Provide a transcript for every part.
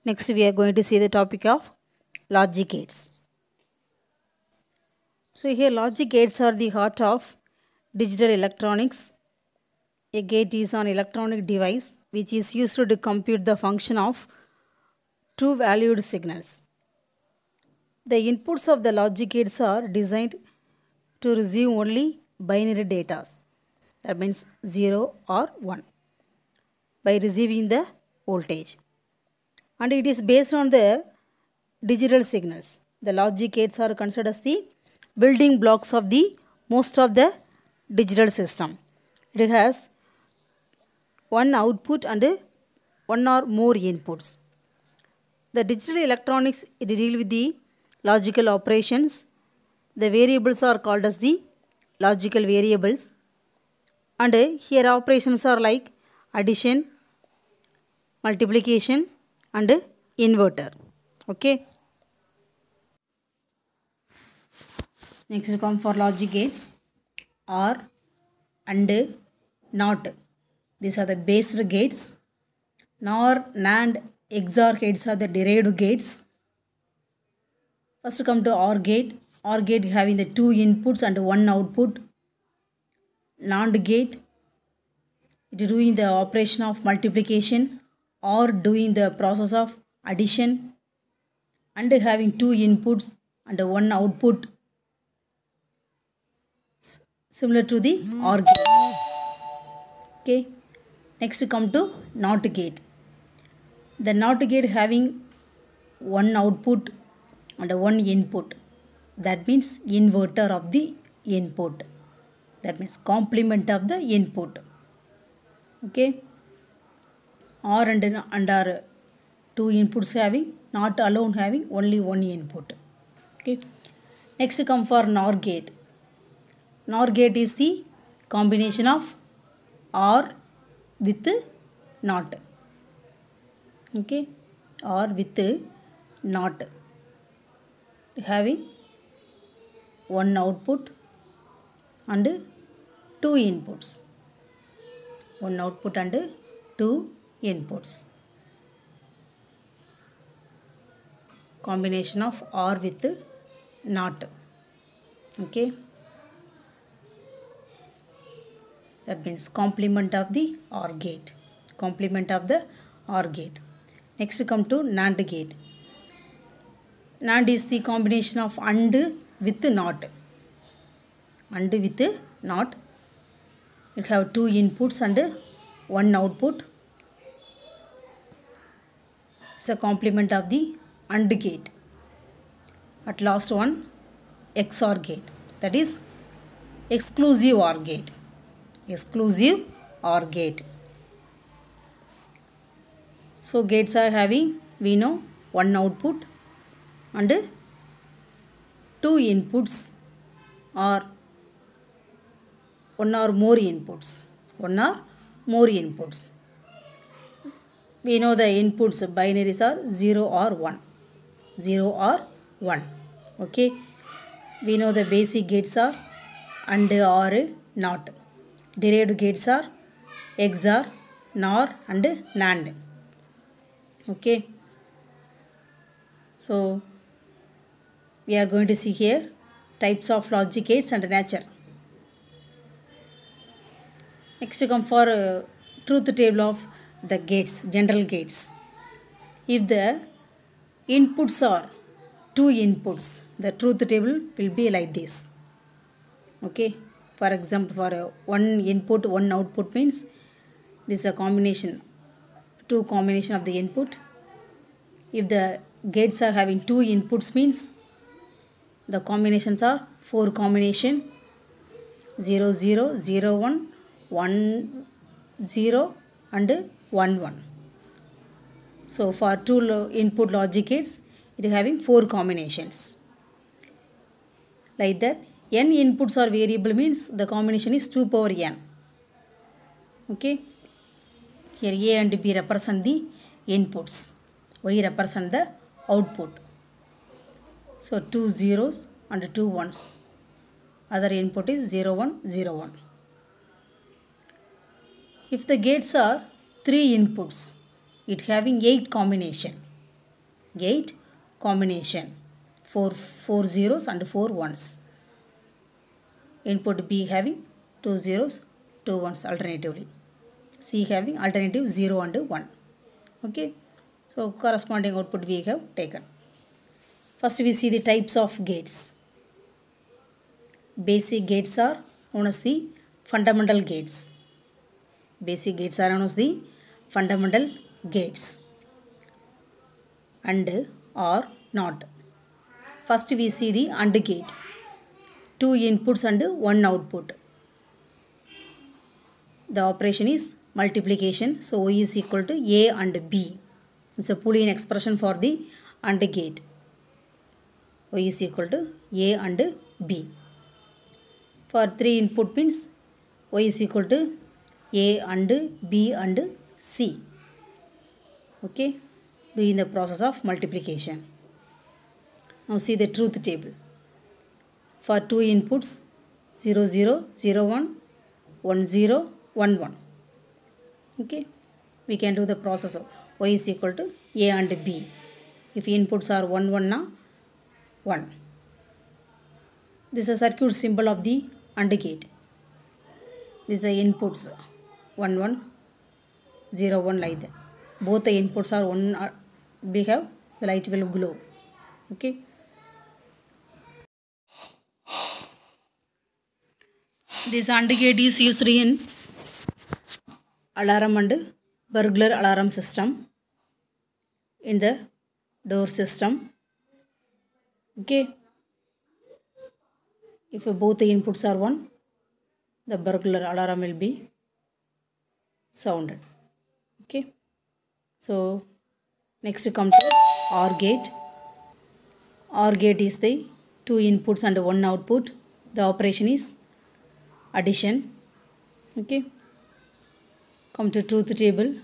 Next, we are going to see the topic of logic gates. So, here logic gates are the heart of digital electronics. A gate is an electronic device which is used to compute the function of true valued signals. The inputs of the logic gates are designed to receive only binary data. That means 0 or 1 by receiving the voltage. And it is based on the digital signals. The logic gates are considered as the building blocks of the most of the digital system. It has one output and one or more inputs. The digital electronics deal with the logical operations. The variables are called as the logical variables, and here operations are like addition, multiplication and inverter. Okay. Next we come for logic gates. OR and NOT. These are the based gates. NOR, NAND, XOR gates are the derived gates. First come to OR gate. OR gate having the two inputs and one output. NAND gate, it is doing the operation of multiplication or doing the process of addition and having two inputs and one output, similar to the OR gate. Okay. Next come to NOT gate. The NOT gate having one output and one input. That means inverter of the input. That means complement of the input. Okay. OR and are two inputs having, not alone having only one input. Okay. Next come for NOR gate. NOR gate is the combination of OR with NOT. Okay. OR with NOT. Having one output and two inputs. One output and two inputs. Combination of OR with NOT. Okay. That means complement of the OR gate. Complement of the OR gate. Next come to NAND gate. NAND is the combination of AND with NOT. AND with NOT. It have two inputs and one output. It's a complement of the AND gate. At last one, XOR gate. That is exclusive OR gate. Exclusive OR gate. So gates are having, we know, one output and two inputs or one or more inputs. One or more inputs. We know the inputs binaries are 0 or 1. 0 or 1. Okay. We know the basic gates are AND or NOT. Derived gates are XOR, NOR and NAND. Okay. So, we are going to see here types of logic gates and nature. Next come for truth table of the gates, general gates. If the inputs are two inputs, the truth table will be like this. Okay. For example, for one input, one output means this is a combination, two combination of the input. If the gates are having two inputs means the combinations are 4 combination 0 0 0 1 1 0 and 1 1. So for two input logic gates, it is having 4 combinations. Like that, n inputs are variable means the combination is 2 power n. Okay. Here A and B represent the inputs. Y represent the output. So 2 zeros and 2 ones. Other input is 0 1 0 1. If the gates are 3 inputs, it having 8 combination. gate combination. Four zeros and 4 ones. Input B having 2 zeros, 2 ones alternatively. C having alternative 0 and 1. Okay. So corresponding output we have taken. First we see the types of gates. Basic gates are known as the fundamental gates. Basic gates are known as the fundamental gates. And or not. First we see the AND gate. 2 inputs and 1 output. The operation is multiplication. So Y is equal to A and B. It's a Boolean expression for the AND gate. Y is equal to A and B. For 3 input means Y is equal to A and B and C. Okay. Doing the process of multiplication. Now see the truth table. For 2 inputs 0 0 0 1 1 0 1 1. Okay. We can do the process of Y is equal to A and B. If inputs are 1 1 na 1. This is a circuit symbol of the AND gate. These are inputs 1 1 0 1 like that. Both the inputs are 1 we have, the light will glow. Okay. This AND gate is used in alarm and burglar alarm system, in the door system. Okay. If both the inputs are 1, the burglar alarm will be sounded. Okay. So next come to OR gate. OR gate is the 2 inputs and 1 output. The operation is addition. Okay. Come to truth table.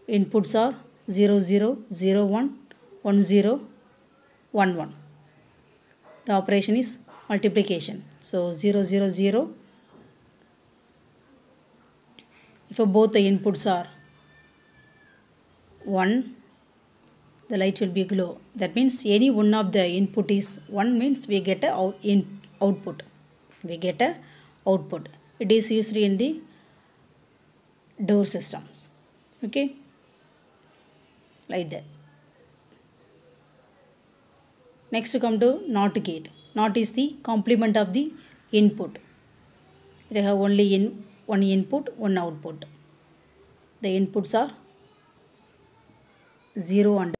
Inputs are 0 0 0 1 1 0 1 1. The operation is multiplication. So 0 0 0. If both the inputs are 1, the light will be glow. That means any one of the input is 1 means we get a output. We get a output. It is used in the door systems. Okay. Like that. Next come to NOT gate. NOT is the complement of the input. They have only one input, one output. The inputs are 0 and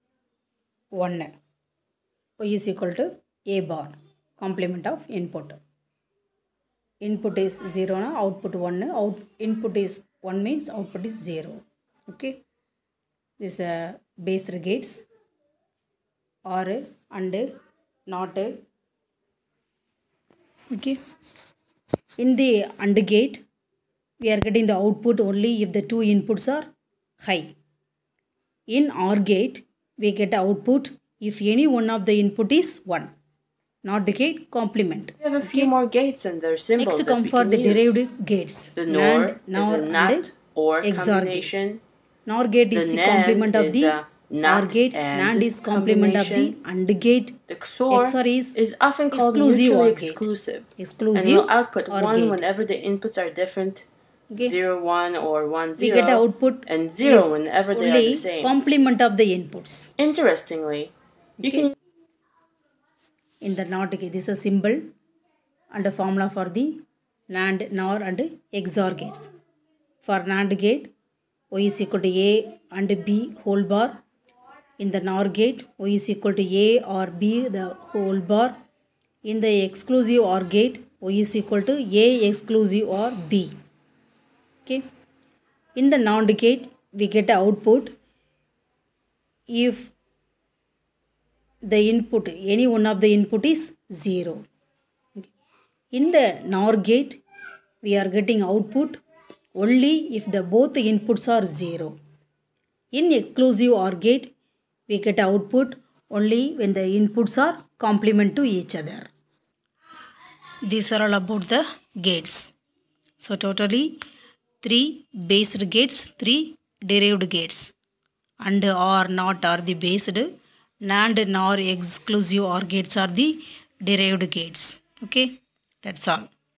1. Y is equal to A bar. Complement of input. Input is 0 na, output 1. Input is 1 means output is 0. Okay. This based gates or and not. Okay. In the AND gate, we are getting the output only if the 2 inputs are high. In OR gate, we get output if any one of the input is 1. NOT gate complement. We have a few more gates and their symbols. Next come for the derived gates. The NOR NOR is a NAT or combination. NOR gate is the complement of the OR gate. NAND is complement of the AND gate. The XOR is often called mutually exclusive. And will output 1 whenever the inputs are different. Okay. 0 1 or 1 0. We get output and 0 whenever they are the same. Complement of the inputs. Interestingly, you can. In the NOT gate, this is a symbol and a formula for the NAND, NOR and XOR gates. For NAND gate, Y is equal to A and B whole bar. In the NOR gate, Y is equal to A or B the whole bar. In the exclusive OR gate, Y is equal to A exclusive or B. Okay. In the NAND gate, we get output if the input, any one of the input is 0. Okay. In the NOR gate, we are getting output only if the both the inputs are 0. In exclusive OR gate, we get output only when the inputs are complement to each other. These are all about the gates. So totally 3 based gates, 3 derived gates. and or not are the based, NAND nor exclusive OR gates are the derived gates. Okay, that's all.